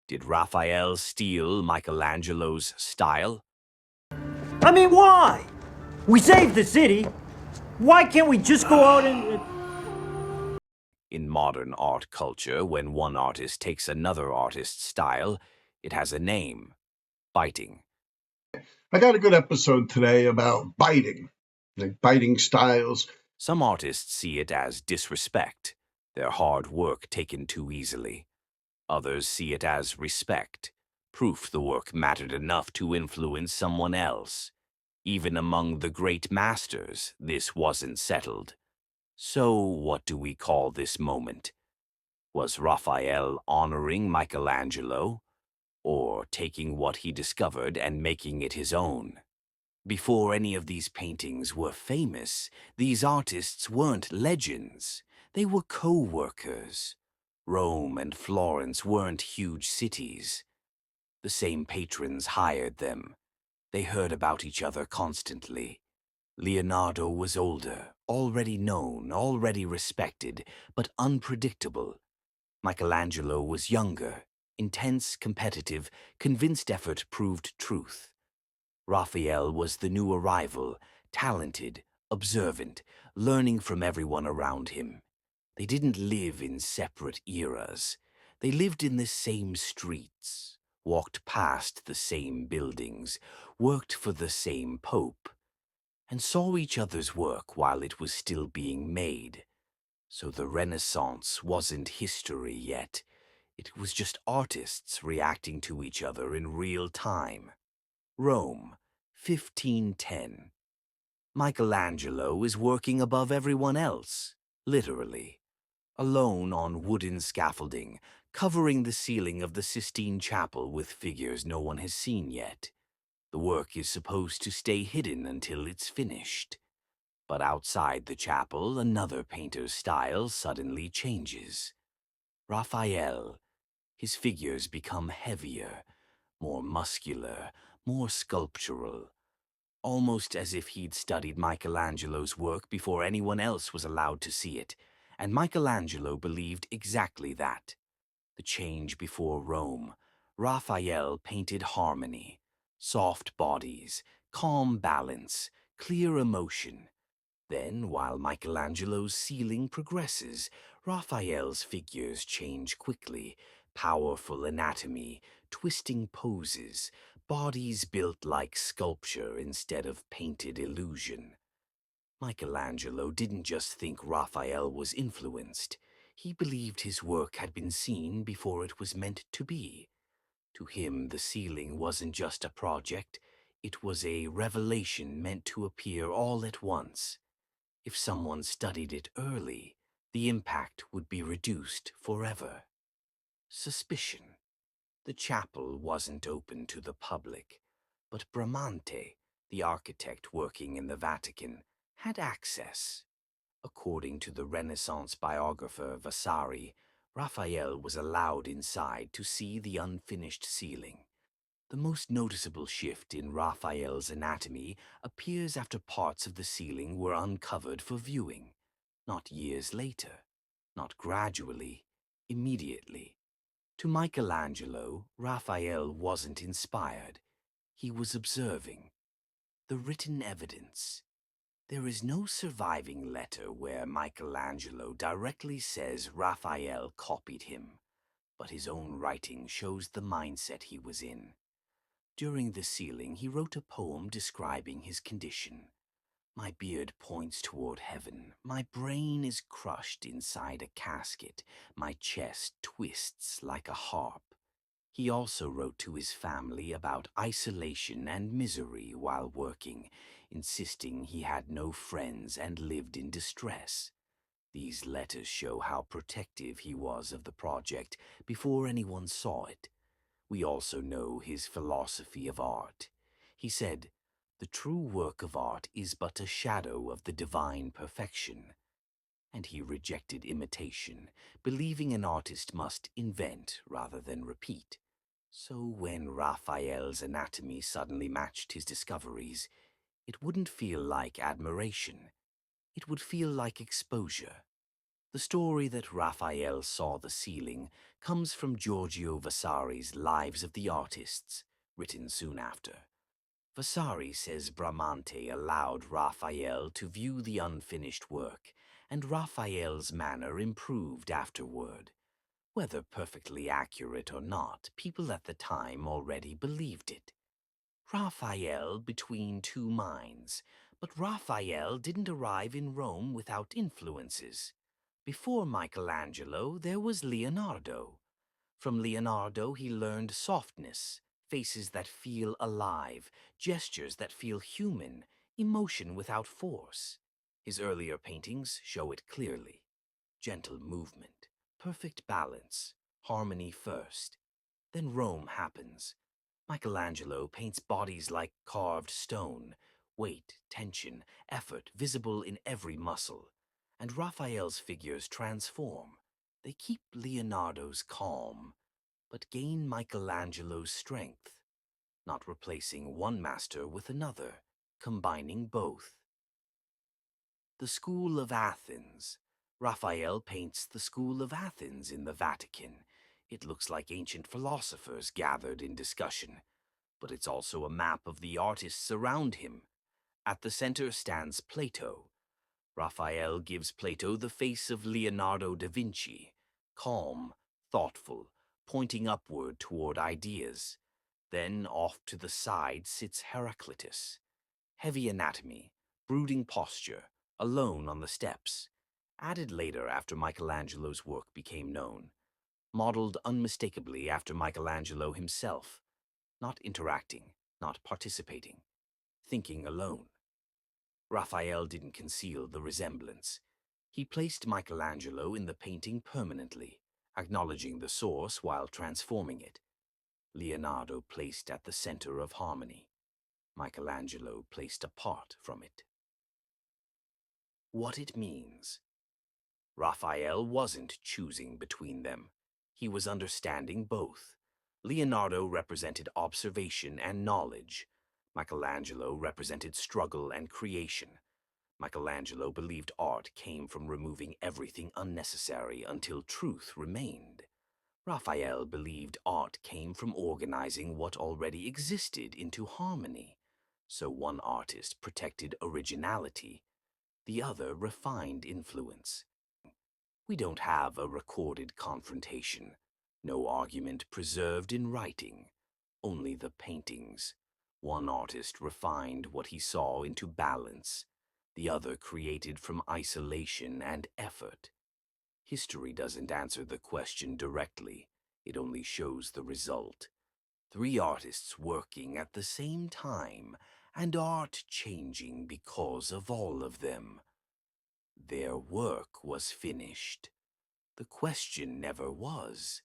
Did Raphael steal Michelangelo's style? I mean, why? We saved the city. Why can't we just go out and... In modern art culture, when one artist takes another artist's style, it has a name: biting. I got a good episode today about biting, like biting styles. Some artists see it as disrespect, their hard work taken too easily. Others see it as respect, proof the work mattered enough to influence someone else. Even among the great masters, this wasn't settled. So what do we call this moment? Was Raphael honoring Michelangelo, or taking what he discovered and making it his own? Before any of these paintings were famous, these artists weren't legends. They were co-workers. Rome and Florence weren't huge cities. The same patrons hired them. They heard about each other constantly. Leonardo was older, already known, already respected, but unpredictable. Michelangelo was younger, intense, competitive, convinced effort proved truth. Raphael was the new arrival, talented, observant, learning from everyone around him. They didn't live in separate eras. They lived in the same streets, walked past the same buildings, worked for the same pope, and saw each other's work while it was still being made. So the Renaissance wasn't history yet. It was just artists reacting to each other in real time. Rome, 1510. Michelangelo is working above everyone else, literally. Alone on wooden scaffolding, covering the ceiling of the Sistine Chapel with figures no one has seen yet. The work is supposed to stay hidden until it's finished. But outside the chapel, another painter's style suddenly changes. Raphael. His figures become heavier, more muscular, more sculptural. Almost as if he'd studied Michelangelo's work before anyone else was allowed to see it, and Michelangelo believed exactly that. The change before Rome. Raphael painted harmony, soft bodies, calm balance, clear emotion. Then, while Michelangelo's ceiling progresses, Raphael's figures change quickly. Powerful anatomy, twisting poses, bodies built like sculpture instead of painted illusion. Michelangelo didn't just think Raphael was influenced. He believed his work had been seen before it was meant to be. To him, the ceiling wasn't just a project. It was a revelation meant to appear all at once. If someone studied it early, the impact would be reduced forever. Suspicion. The chapel wasn't open to the public, but Bramante, the architect working in the Vatican, had access. According to the Renaissance biographer Vasari, Raphael was allowed inside to see the unfinished ceiling. The most noticeable shift in Raphael's anatomy appears after parts of the ceiling were uncovered for viewing. Not years later, not gradually, immediately. To Michelangelo, Raphael wasn't inspired. He was observing. The written evidence. There is no surviving letter where Michelangelo directly says Raphael copied him, but his own writing shows the mindset he was in. During the ceiling, he wrote a poem describing his condition. My beard points toward heaven. My brain is crushed inside a casket. My chest twists like a harp. He also wrote to his family about isolation and misery while working, insisting he had no friends and lived in distress. These letters show how protective he was of the project before anyone saw it. We also know his philosophy of art. He said, "The true work of art is but a shadow of the divine perfection." And he rejected imitation, believing an artist must invent rather than repeat. So when Raphael's anatomy suddenly matched his discoveries, it wouldn't feel like admiration. It would feel like exposure. The story that Raphael saw the ceiling comes from Giorgio Vasari's Lives of the Artists, written soon after. Vasari says Bramante allowed Raphael to view the unfinished work, and Raphael's manner improved afterward. Whether perfectly accurate or not, people at the time already believed it. Raphael between two minds, but Raphael didn't arrive in Rome without influences. Before Michelangelo, there was Leonardo. From Leonardo, he learned softness, faces that feel alive, gestures that feel human, emotion without force. His earlier paintings show it clearly. Gentle movement, perfect balance, harmony first. Then Rome happens. Michelangelo paints bodies like carved stone, weight, tension, effort visible in every muscle. And Raphael's figures transform. They keep Leonardo's calm, but gain Michelangelo's strength, not replacing one master with another, combining both. The School of Athens. Raphael paints the School of Athens in the Vatican. It looks like ancient philosophers gathered in discussion, but it's also a map of the artists around him. At the center stands Plato. Raphael gives Plato the face of Leonardo da Vinci, calm, thoughtful, pointing upward toward ideas. Then off to the side sits Heraclitus. Heavy anatomy, brooding posture, alone on the steps. Added later after Michelangelo's work became known. Modeled unmistakably after Michelangelo himself. Not interacting, not participating. Thinking alone. Raphael didn't conceal the resemblance. He placed Michelangelo in the painting permanently, acknowledging the source while transforming it. Leonardo placed at the center of harmony. Michelangelo placed apart from it. What it means. Raphael wasn't choosing between them. He was understanding both. Leonardo represented observation and knowledge. Michelangelo represented struggle and creation. Michelangelo believed art came from removing everything unnecessary until truth remained. Raphael believed art came from organizing what already existed into harmony. So one artist protected originality, the other refined influence. We don't have a recorded confrontation, no argument preserved in writing, only the paintings. One artist refined what he saw into balance, the other created from isolation and effort. History doesn't answer the question directly, it only shows the result. Three artists working at the same time, and art changing because of all of them. Their work was finished. The question never was,